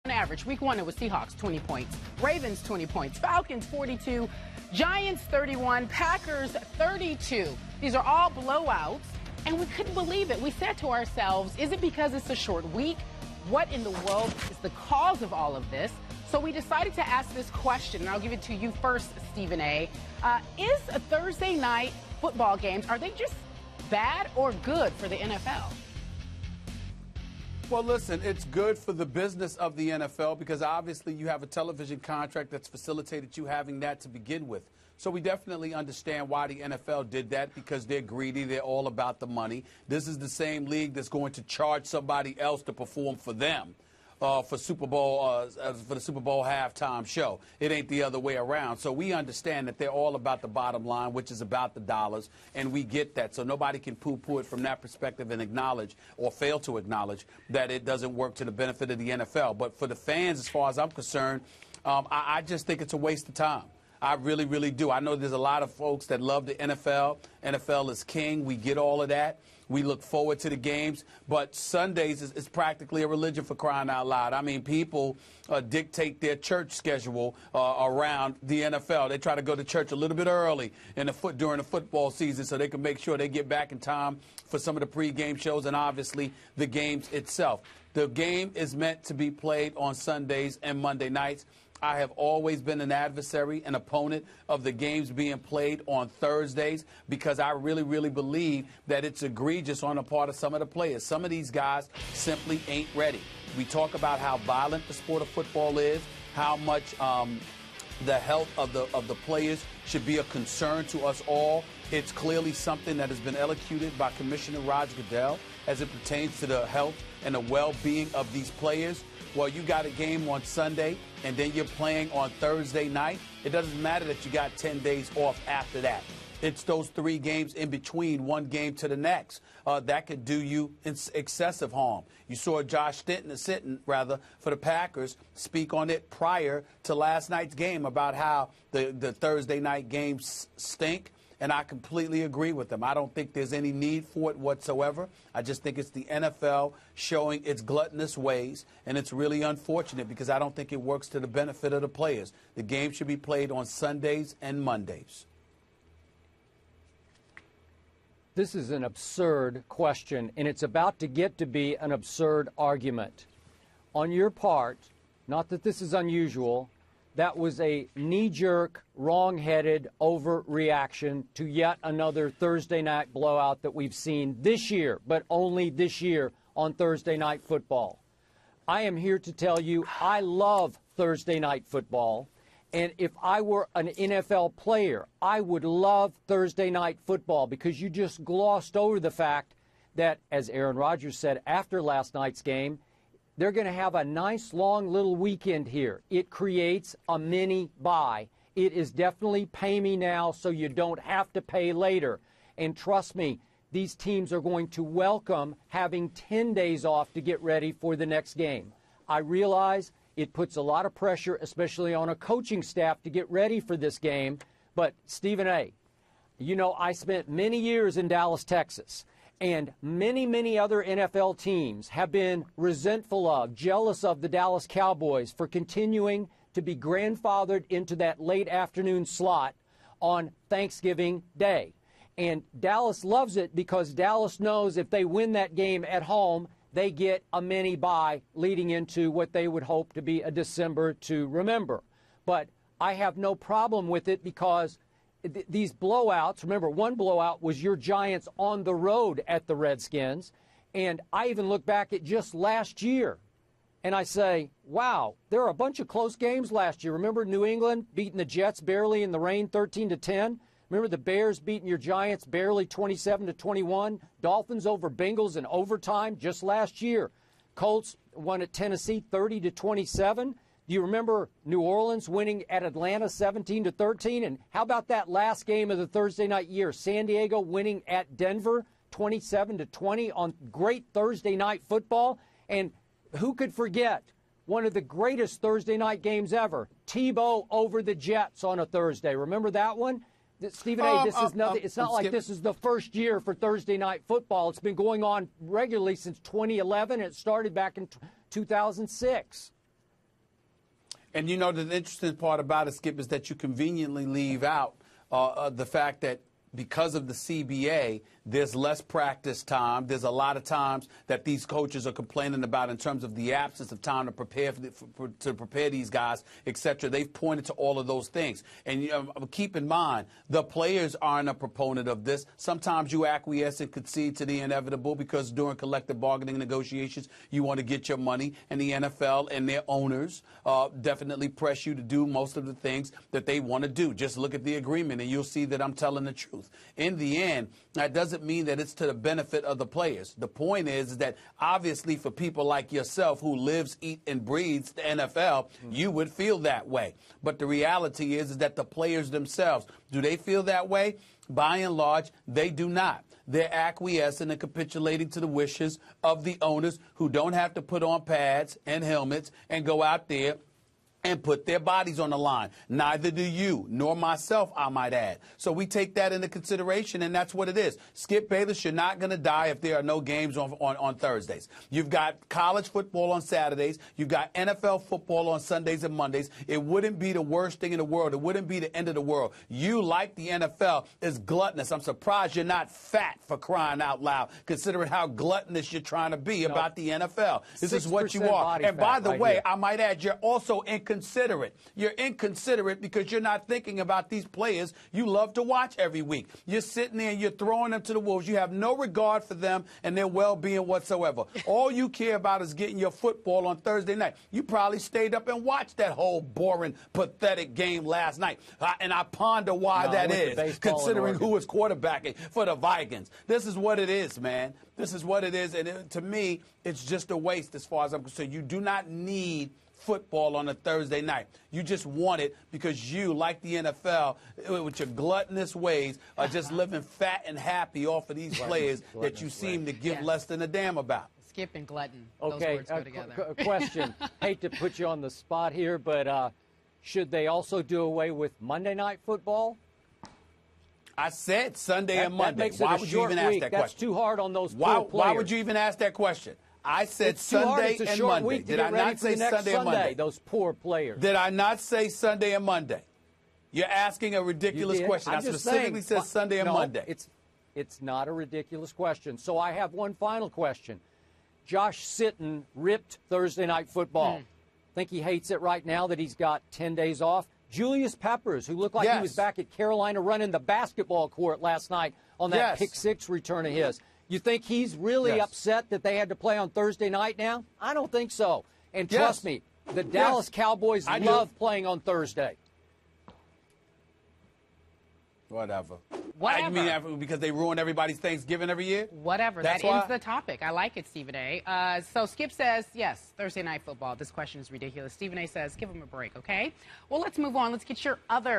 On average, week one, it was Seahawks, 20 points. Ravens, 20 points. Falcons, 42. Giants, 31. Packers, 32. These are all blowouts, and we couldn't believe it. We said to ourselves, is it because it's a short week? What in the world is the cause of all of this? So we decided to ask this question, and I'll give it to you first, Stephen A. Is a Thursday night football games, are they just bad or good for the NFL? Well, listen, it's good for the business of the NFL because obviously you have a television contract that's facilitated you having that to begin with. So we definitely understand why the NFL did that, because they're greedy. They're all about the money. This is the same league that's going to charge somebody else to perform for them. For Super Bowl, for the Super Bowl halftime show. It ain't the other way around. So we understand that they're all about the bottom line, which is about the dollars, and we get that. So nobody can poo-poo it from that perspective and acknowledge or fail to acknowledge that it doesn't work to the benefit of the NFL. But for the fans, as far as I'm concerned, I just think it's a waste of time. I really, really do. I know there's a lot of folks that love the NFL. NFL is king. We get all of that. We look forward to the games. But Sundays is practically a religion, for crying out loud. I mean, people dictate their church schedule around the NFL. They try to go to church a little bit early during the football season so they can make sure they get back in time for some of the pregame shows and obviously the games itself. The game is meant to be played on Sundays and Monday nights. I have always been an adversary, an opponent of the games being played on Thursdays because I really, really believe that it's egregious on the part of some of the players. Some of these guys simply ain't ready. We talk about how violent the sport of football is, how much the health of the players should be a concern to us all. It's clearly something that has been elocuted by Commissioner Roger Goodell as it pertains to the health and the well-being of these players. Well, you got a game on Sunday, and then you're playing on Thursday night. It doesn't matter that you got 10 days off after that. It's those 3 games in between, one game to the next. That could do you excessive harm. You saw Josh Sitton, for the Packers, speak on it prior to last night's game about how the Thursday night games stink. And I completely agree with them. I don't think there's any need for it whatsoever. I just think it's the NFL showing its gluttonous ways, and it's really unfortunate because I don't think it works to the benefit of the players. The game should be played on Sundays and Mondays. This is an absurd question, and it's about to get to be an absurd argument. On your part, not that this is unusual, that was a knee-jerk, wrong-headed overreaction to yet another Thursday night blowout that we've seen this year, but only this year on Thursday night football. I am here to tell you I love Thursday night football, and if I were an NFL player, I would love Thursday night football because you just glossed over the fact that, as Aaron Rodgers said after last night's game, they're going to have a nice long little weekend here. It creates a mini bye. It is definitely pay me now so you don't have to pay later. And trust me, these teams are going to welcome having 10 days off to get ready for the next game. I realize it puts a lot of pressure, especially on a coaching staff, to get ready for this game. But, Stephen A., you know, I spent many years in Dallas, Texas. And many, many other NFL teams have been resentful of, jealous of the Dallas Cowboys for continuing to be grandfathered into that late afternoon slot on Thanksgiving Day. And Dallas loves it because Dallas knows if they win that game at home, they get a mini bye leading into what they would hope to be a December to remember. But I have no problem with it because these blowouts, remember, one blowout was your Giants on the road at the Redskins. And I even look back at just last year, and I say, wow, there are a bunch of close games last year. Remember New England beating the Jets barely in the rain 13-10? Remember the Bears beating your Giants barely 27-21? Dolphins over Bengals in overtime just last year. Colts won at Tennessee 30-27. Do you remember New Orleans winning at Atlanta 17-13? And how about that last game of the Thursday night year? San Diego winning at Denver 27-20 on great Thursday night football. And who could forget one of the greatest Thursday night games ever? Tebow over the Jets on a Thursday. Remember that one? Stephen A., this is nothing. It's not like this is the first year for Thursday night football. It's been going on regularly since 2011. It started back in 2006. And you know, the interesting part about it, Skip, is that you conveniently leave out the fact that because of the CBA, there's less practice time. There's a lot of times that these coaches are complaining about in terms of the absence of time to prepare to prepare these guys, etc. They've pointed to all of those things. And keep in mind, the players aren't a proponent of this. Sometimes you acquiesce and concede to the inevitable because during collective bargaining negotiations, you want to get your money. And the NFL and their owners definitely press you to do most of the things that they want to do. Just look at the agreement and you'll see that I'm telling the truth. In the end, that doesn't mean that it's to the benefit of the players. The point is that obviously for people like yourself who lives, eat, and breathes the NFL, you would feel that way. But the reality is that the players themselves, do they feel that way? By and large, they do not. They're acquiescing and capitulating to the wishes of the owners who don't have to put on pads and helmets and go out there and put their bodies on the line. Neither do you, nor myself, I might add. So we take that into consideration, and that's what it is. Skip Bayless, you're not going to die if there are no games on Thursdays. You've got college football on Saturdays. You've got NFL football on Sundays and Mondays. It wouldn't be the worst thing in the world. It wouldn't be the end of the world. You, like the NFL, is gluttonous. I'm surprised you're not fat, for crying out loud, considering how gluttonous you're trying to be about the NFL. This is what you are. And by the way, I might add, you're also inconsiderate. You're inconsiderate because you're not thinking about these players you love to watch every week. You're sitting there and you're throwing them to the wolves. You have no regard for them and their well-being whatsoever. All you care about is getting your football on Thursday night. You probably stayed up and watched that whole boring, pathetic game last night. And I ponder why that is, considering who was quarterbacking for the Vikings. This is what it is, man. This is what it is. And to me, it's just a waste as far as I'm concerned. You do not need football on a Thursday night. You just want it because you, like the NFL, with your gluttonous ways, are just living fat and happy off of these players that you seem to give less than a damn about. Skip and glutton. Okay, those words go together. Question. Hate to put you on the spot here, but should they also do away with Monday Night Football? I said Sunday and Monday. Why would you even ask that question? That's too hard on those poor players. Why would you even ask that question? I said Sunday and Monday. Did I not say Sunday and Monday? Those poor players. Did I not say Sunday and Monday? You're asking a ridiculous question. I specifically said Sunday and Monday. It's not a ridiculous question. So I have one final question. Josh Sitton ripped Thursday Night Football. Think he hates it right now that he's got 10 days off? Julius Peppers, who looked like he was back at Carolina running the basketball court last night on that pick-six return of his. You think he's really upset that they had to play on Thursday night now? I don't think so. And trust me, the Dallas Cowboys love playing on Thursday. Whatever. I mean, because they ruin everybody's Thanksgiving every year? Whatever. That ends the topic. I like it, Stephen A. So Skip says, yes, Thursday Night Football. This question is ridiculous. Stephen A. says, give him a break, okay? Well, let's move on. Let's get your other